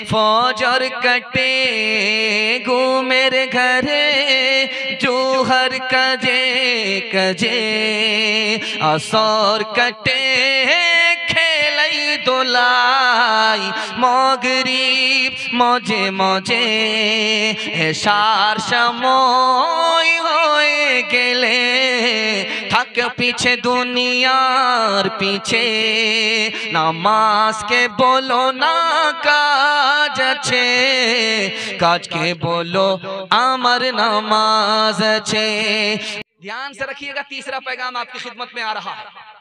फौजर कटे गो मेरे घरे जोहर कजे कजे असौर कटे खेलई दोलाई मगरीब मौजे मौजे एशार समय होए गेले थक पीछे दुनियार पीछे नामाज के बोलो ना काज छे काज के बोलो अमर नमाज छे। ध्यान से रखिएगा, तीसरा पैगाम आपकी खिदमत में आ रहा है।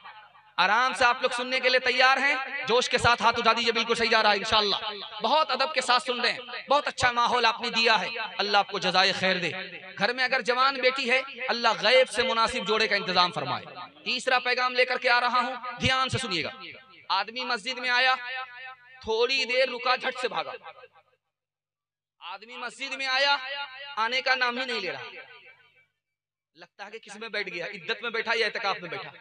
आराम से आप लोग सुनने के लिए तैयार हैं? जोश के साथ हाथ उठा दीजिए, बिल्कुल सही जा रहा है इंशाअल्लाह। बहुत अदब के साथ सुन रहे हैं, बहुत अच्छा माहौल आपने दिया है, अल्लाह आपको जज़ाए खैर दे। घर में अगर जवान बेटी है, अल्लाह गैब से मुनासिब जोड़े का इंतजाम फरमाए। तीसरा पैगाम लेकर के आ रहा हूँ, ध्यान से सुनिएगा। आदमी मस्जिद में आया, थोड़ी देर रुका, झट से भागा। आदमी मस्जिद में आया, आने का नाम ही नहीं ले रहा, लगता है कि किस में बैठ गया, इद्दत में बैठा या इत्तिकाफ में बैठा,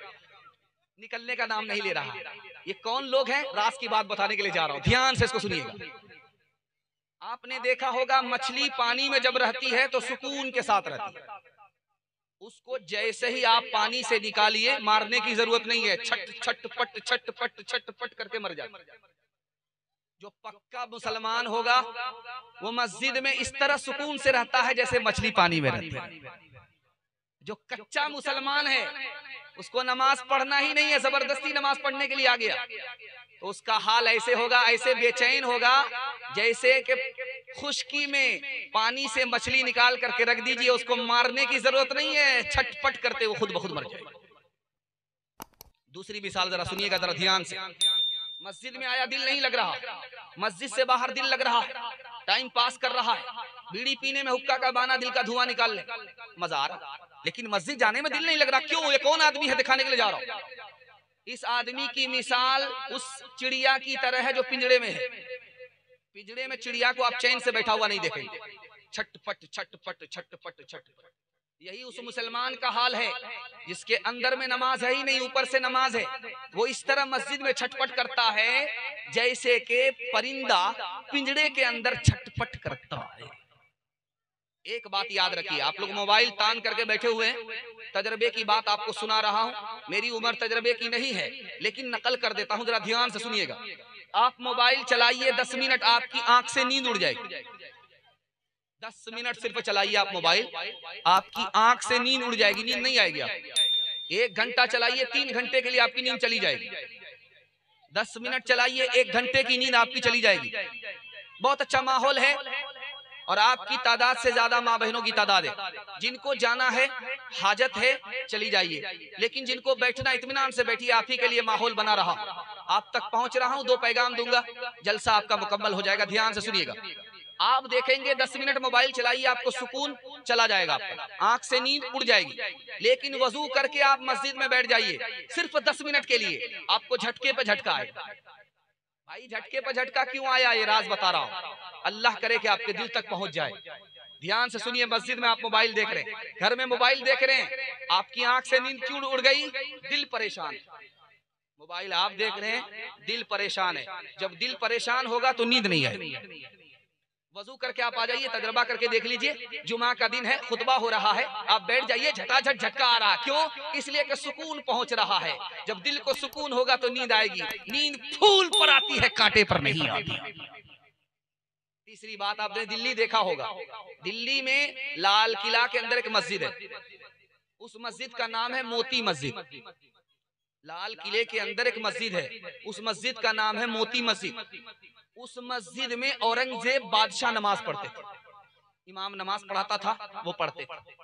निकलने का नाम नहीं ले रहा। ये कौन लोग हैं, राज की बात बताने के लिए जा रहा हूं, ध्यान से इसको सुनिएगा। आपने देखा होगा मछली पानी में जब रहती है तो सुकून के साथ रहती है, उसको जैसे ही आप पानी से निकालिए मारने की जरूरत नहीं है, छट छट पट करके मर जाए। जो पक्का मुसलमान होगा वो मस्जिद में इस तरह सुकून से रहता है जैसे मछली पानी में रहती है। जो कच्चा मुसलमान है उसको नमाज पढ़ना ही नहीं है, जबरदस्ती नमाज पढ़ने के लिए आ गया, तो उसका हाल ऐसे होगा, ऐसे बेचैन होगा जैसे कि खुश्की में पानी से मछली निकाल करके रख दीजिए, उसको मारने की जरूरत नहीं है, छटपट करते वो खुद ब खुद मर जाएगा। दूसरी मिसाल जरा सुनिएगा, जरा ध्यान से। मस्जिद में आया, दिल नहीं लग रहा, मस्जिद से बाहर दिल लग रहा है, टाइम पास कर रहा है, बीड़ी पीने में हुक्का का बाना दिल का धुआं निकाल ले, मजा आ रहा, लेकिन मस्जिद जाने में दिल नहीं लग रहा। क्यों? ये कौन आदमी है, दिखाने के लिए जा रहा हूं। इस आदमी की मिसाल उस चिड़िया की तरह है जो पिंजड़े में है। पिंजड़े में चिड़िया को आप चैन से बैठा हुआ नहीं देखेंगे, छटपट छटपट छटपट छटपट। यही उस मुसलमान का हाल है जिसके अंदर में नमाज है ही नहीं, ऊपर से नमाज है। वो इस तरह मस्जिद में छटपट करता है जैसे कि परिंदा पिंजड़े के अंदर छटपट करता है। एक बात याद रखिए, आप लोग मोबाइल तान करके बैठे हुए हैं, तजर्बे की बात आपको सुना रहा हूं, मेरी उम्र तजर्बे की नहीं है लेकिन नकल कर देता हूं, जरा ध्यान से सुनिएगा। आप मोबाइल चलाइए 10 मिनट, आपकी आंख से नींद उड़ जाएगी। 10 मिनट सिर्फ चलाइए आप मोबाइल, आपकी आंख से नींद उड़ जाएगी, नींद नहीं आएगी। आप 1 घंटा चलाइए, 3 घंटे के लिए आपकी नींद चली जाएगी। 10 मिनट चलाइए, 1 घंटे की नींद आपकी चली जाएगी। बहुत अच्छा माहौल है और आपकी तादाद से ज्यादा माँ बहनों की तादाद है। जिनको जाना है, हाजत है, चली जाइए, लेकिन जिनको बैठना, इत्मीनान से बैठिए, आप ही के लिए माहौल बना रहा, आप तक पहुंच रहा हूं, 2 पैगाम दूंगा, जलसा आपका मुकम्मल हो जाएगा। ध्यान से सुनिएगा, आप देखेंगे 10 मिनट मोबाइल चलाइए, आपको सुकून चला जाएगा, आपका आंख से नींद उड़ जाएगी। लेकिन वजू करके आप मस्जिद में बैठ जाइए, सिर्फ 10 मिनट के लिए, आपको झटके पे झटका आएगा। भाई झटके पे झटका क्यों आया, ये राज बता रहा हूं, अल्लाह करे कि आपके दिल तक पहुंच जाए। ध्यान से सुनिए, मस्जिद में आप मोबाइल देख रहे हैं, घर में मोबाइल देख रहे हैं, आपकी आंख से नींद क्यों उड़ गई? दिल परेशान है। मोबाइल आप देख रहे हैं, दिल परेशान है। जब दिल परेशान होगा तो नींद नहीं आएगी। वजू करके आप आ जाइए, तजर्बा करके देख लीजिए, जुमा का दिन है, खुतबा हो रहा है, आप बैठ जाइए, झटाझट झटका आ रहा। क्यों? इसलिए कि सुकून पहुंच रहा है। जब दिल को सुकून होगा तो नींद आएगी। नींद फूल पर आती है, कांटे पर नहीं आती। तीसरी बात, आपने दिल्ली देखा होगा, दिल्ली में लाल किला के अंदर एक मस्जिद है, उस मस्जिद का नाम है मोती मस्जिद। लाल किले के अंदर एक मस्जिद है, उस मस्जिद का नाम है मोती मस्जिद। उस मस्जिद में औरंगजेब बादशाह नमाज पढ़ते थे, इमाम नमाज पढ़ाता था, वो पढ़ते थे।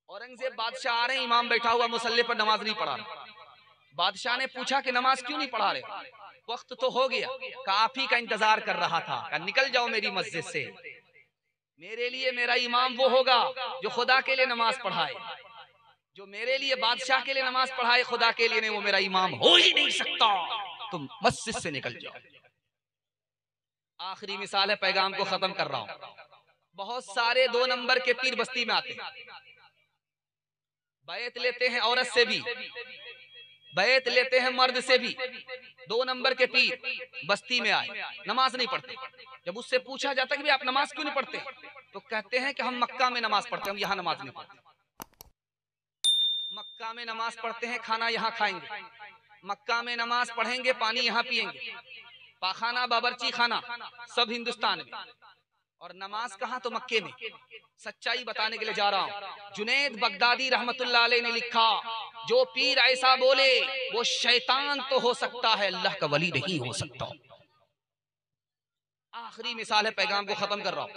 औरंगजेब बादशाह आ रहे हैं, इमाम बैठा हुआ मुसल्ले पर, नमाज नहीं पढ़ा रहा। बादशाह ने पूछा कि नमाज क्यों नहीं पढ़ा रहे? वक्त तो हो गया, काफी का इंतजार कर रहा था, निकल जाओ मेरी मस्जिद से, मेरे लिए मेरा इमाम वो होगा जो खुदा के लिए नमाज पढ़ाए, जो मेरे लिए बादशाह के लिए नमाज पढ़ाए, खुदा के लिए नहीं, वो मेरा इमाम हो ही नहीं सकता, तुम मस्जिद से निकल जाओ। आखिरी मिसाल है, पैगाम को खत्म कर रहा हूं। बहुत सारे 2 नंबर के पीर बस्ती में आते हैं, बैत लेते हैं औरत से भी, बैत लेते हैं मर्द से भी, 2 नंबर के पीर बस्ती में आए, नमाज नहीं पढ़ते। जब उससे पूछा जाता कि आप नमाज क्यों नहीं पढ़ते, तो कहते हैं कि हम मक्का में नमाज पढ़ते हैं, हम यहाँ नमाज नहीं पढ़ते। मक्का में नमाज पढ़ते हैं, खाना यहाँ खाएंगे, मक्का में नमाज पढ़ेंगे, पानी यहाँ पिएंगे, पाखाना बावर्ची खाना सब हिंदुस्तान में, और नमाज कहाँ, तो मक्के में। सच्चाई बताने के लिए जा रहा हूँ। जुनैद बगदादी रहमतुल्लाह अलैह ने लिखा, जो पीर ऐसा बोले वो शैतान तो हो सकता है, अल्लाह का वली नहीं हो सकता। आखिरी मिसाल है, पैगाम को खत्म कर रहा हूँ।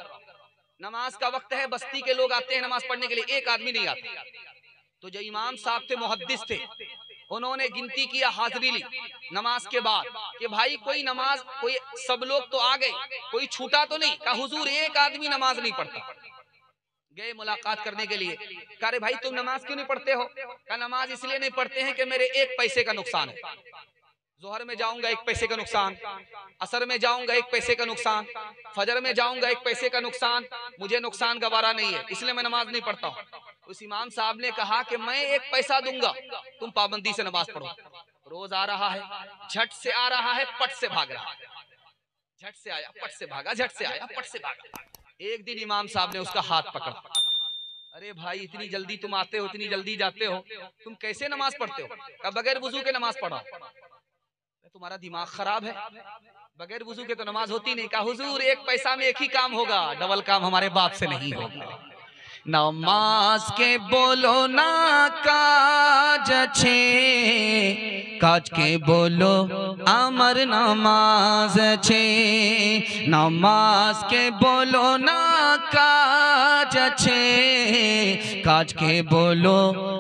नमाज का वक्त है, बस्ती के लोग आते हैं नमाज पढ़ने के लिए, एक आदमी नहीं आता। तो जो इमाम साहब थे, मुहद्दिस थे, उन्होंने गिनती किया, हाजिरी ली नमाज के बाद कि भाई कोई नमाज, कोई, सब लोग तो आ गए, कोई छूटा तो नहीं। कहा हुजूर एक आदमी नमाज नहीं पढ़ता। गए मुलाकात करने के लिए, कहा भाई तुम नमाज क्यों नहीं पढ़ते हो? कहा नमाज इसलिए नहीं पढ़ते हैं कि मेरे 1 पैसे का नुकसान है। जोहर में जाऊंगा 1 पैसे का नुकसान, असर में जाऊंगा 1 पैसे का नुकसान, फजर में जाऊंगा 1 पैसे का नुकसान, मुझे नुकसान गवारा नहीं है, इसलिए मैं नमाज नहीं पढ़ता हूँ। उस इमाम साहब ने कहा कि मैं 1 पैसा दूंगा, तुम पाबंदी से नमाज पढ़ो। रोज आ रहा है, झट से आ रहा है, पट से भाग रहा है, झट से आया पट से भागा, झट से आया पट से भागा। एक दिन इमाम साहब ने उसका हाथ पकड़ा, अरे भाई इतनी जल्दी तुम आते हो, इतनी जल्दी जाते हो, तुम कैसे नमाज पढ़ते हो? कहा बगैर वुजू के नमाज पढ़ा। तुम्हारा दिमाग खराब है, बगैर वुजू के तो नमाज होती नहीं। कहा हुजूर 1 पैसा में 1 ही काम होगा, डबल काम हमारे बाप से नहीं होगा। नमाज के बोलो ना काज छे, काज के बोलो अमर नमाज छे। नमाज के बोलो ना काज छे, काज के बोलो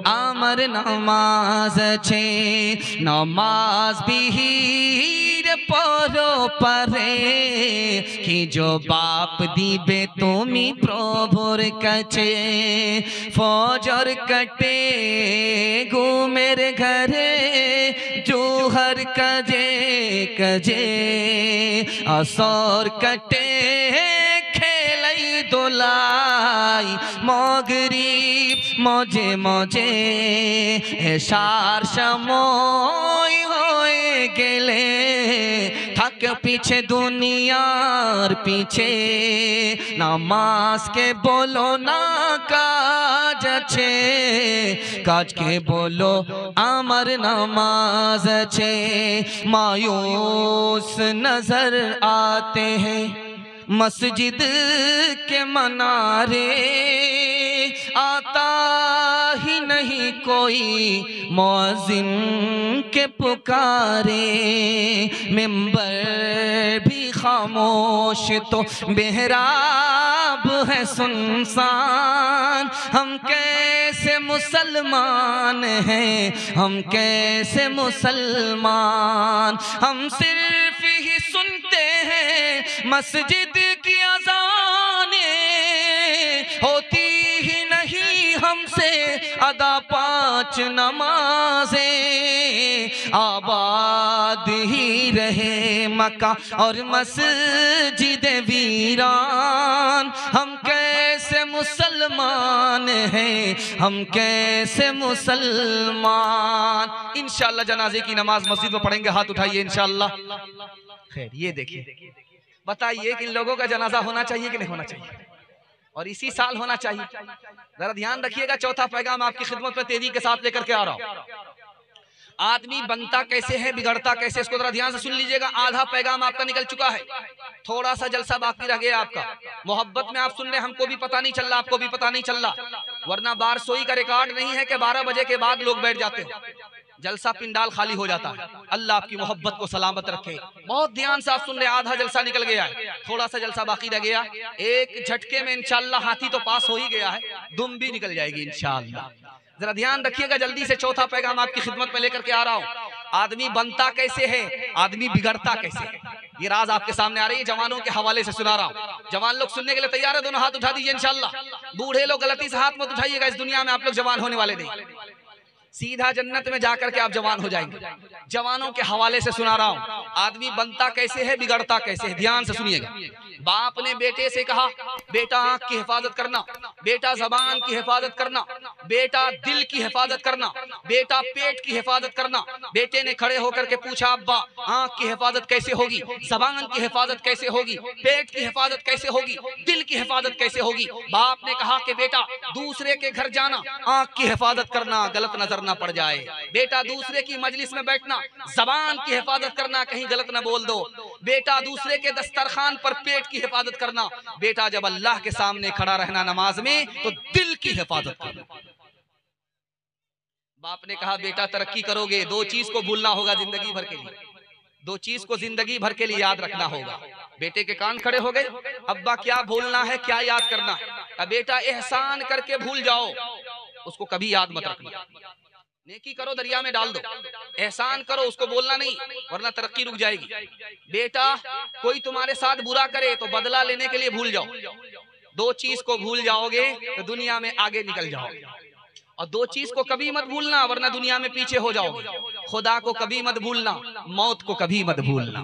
अमर नमाज छे। नमाज बिहीर परो परे कि जो बाप दिबे तुमी प्रभुर काछे। फजर कटे घुमेर घरे जोहर कजे कजे, असर कटे खेलाई दोलाई मगरिब मजे मजे। एशार समय होए गेले थक पीछे दुनियार पीछे। नमाज के बोलो ना काज छे, काज के बोलो अमर नमाज छे। मायूस नजर आते हैं मस्जिद के मनारे, आता ही नहीं कोई मुअज्जिन के पुकारे। मिंबर भी खामोश तो मेहराब है सुनसान। हम कैसे मुसलमान हैं, हम कैसे मुसलमान। हम सिर्फ ही सुनते हैं मस्जिद की अज़ानें, होती ही नहीं हमसे अदा 5 नमाजें। आबाद ही रहे मक्का और मस्जिद वीरान। हम कैसे मुसलमान हैं, हम कैसे मुसलमान। इंशाअल्लाह जनाजे की नमाज मस्जिद में पढ़ेंगे, हाथ उठाइए इंशाअल्लाह। खैर ये देखिए, बताइए कि इन लोगों का जनाजा होना चाहिए कि नहीं होना चाहिए, और इसी साल होना चाहिए। जरा ध्यान रखिएगा, चौथा पैगाम आपकी खिदमत में तेजी के साथ लेकर के आ रहा हूं। आदमी बनता कैसे है, बिगड़ता कैसे, इसको जरा ध्यान से सुन लीजिएगा। आधा पैगाम आपका निकल चुका है, थोड़ा सा जलसा बाकी रह गया आपका। मोहब्बत में आप सुन रहे, हमको भी पता नहीं चल रहा, आपको भी पता नहीं चल रहा, वरना बार सोई का रिकॉर्ड नहीं है कि 12 बजे के बाद लोग बैठ जाते हैं, जलसा पिंडाल खाली हो जाता है। अल्लाह आपकी मोहब्बत को सलामत रखे। बहुत ध्यान से आप सुन रहे, आधा जलसा निकल गया है, थोड़ा सा जलसा बाकी रह गया। एक झटके में इंशाअल्लाह हाथी तो पास हो ही गया है, दुम भी निकल जाएगी इंशाअल्लाह। जरा ध्यान रखिएगा, जल्दी से चौथा पैगाम आपकी खिदमत में लेकर के आ रहा हूँ। आदमी बनता कैसे है, आदमी बिगड़ता कैसे है, ये राज आपके सामने आ रही है। जवानों के हवाले से सुना रहा हूँ, जवान लोग सुनने के लिए तैयार है? दोनों हाथ उठा दीजिए इंशाअल्लाह। बूढ़े लोग गलती से हाथ मत उठाइएगा, इस दुनिया में आप लोग जवान होने वाले नहीं, सीधा जन्नत में जाकर के आप जवान हो जाएंगे। जवानों के हवाले से सुना रहा हूँ, आदमी बनता कैसे है, बिगड़ता कैसे है। ध्यान से सुनिएगा। बाप ने बेटे से कहा, बेटा आंख की हिफाजत करना, बेटा जबान की हिफाजत करना, बेटा दिल की हिफाजत करना। बेटा पेट की हिफाजत करना। बेटे ने खड़े होकर के पूछा, अब्बा आंख की हिफाजत कैसे होगी, जबान की हिफाजत कैसे होगी, पेट की हिफाजत कैसे होगी, दिल की हिफाजत कैसे होगी? बाप ने कहा कि बेटा दूसरे के घर जाना, आंख की हिफाजत करना, गलत नजर ना पड़ जाए। बेटा दूसरे की मजलिस में बैठना, जबान की हिफाजत करना, कहीं गलत ना बोल दो। बेटा दूसरे के दस्तरखान पर पेट की हिफाजत करना। बेटा जब अल्लाह के सामने खड़ा रहना नमाज में तो दिल की हिफाजत करना। बाप ने कहा, बेटा तरक्की करोगे, दो चीज को भूलना होगा जिंदगी भर के लिए, दो चीज को जिंदगी भर के लिए याद रखना होगा। बेटे के कान खड़े हो गए, अब्बा क्या भूलना है, क्या याद करना है? बेटा एहसान करके भूल जाओ, उसको कभी याद मत रखना। नेकी करो दरिया में डाल दो, एहसान करो उसको बोलना नहीं, वरना तरक्की रुक जाएगी। बेटा कोई तुम्हारे साथ बुरा करे तो बदला लेने के लिए भूल जाओ। दो चीज को भूल जाओगे तो दुनिया में आगे निकल जाओगे, और दो चीज को कभी मत भूलना वरना दुनिया में पीछे हो जाओगे। खुदा को कभी मत भूलना, मौत को कभी मत भूलना।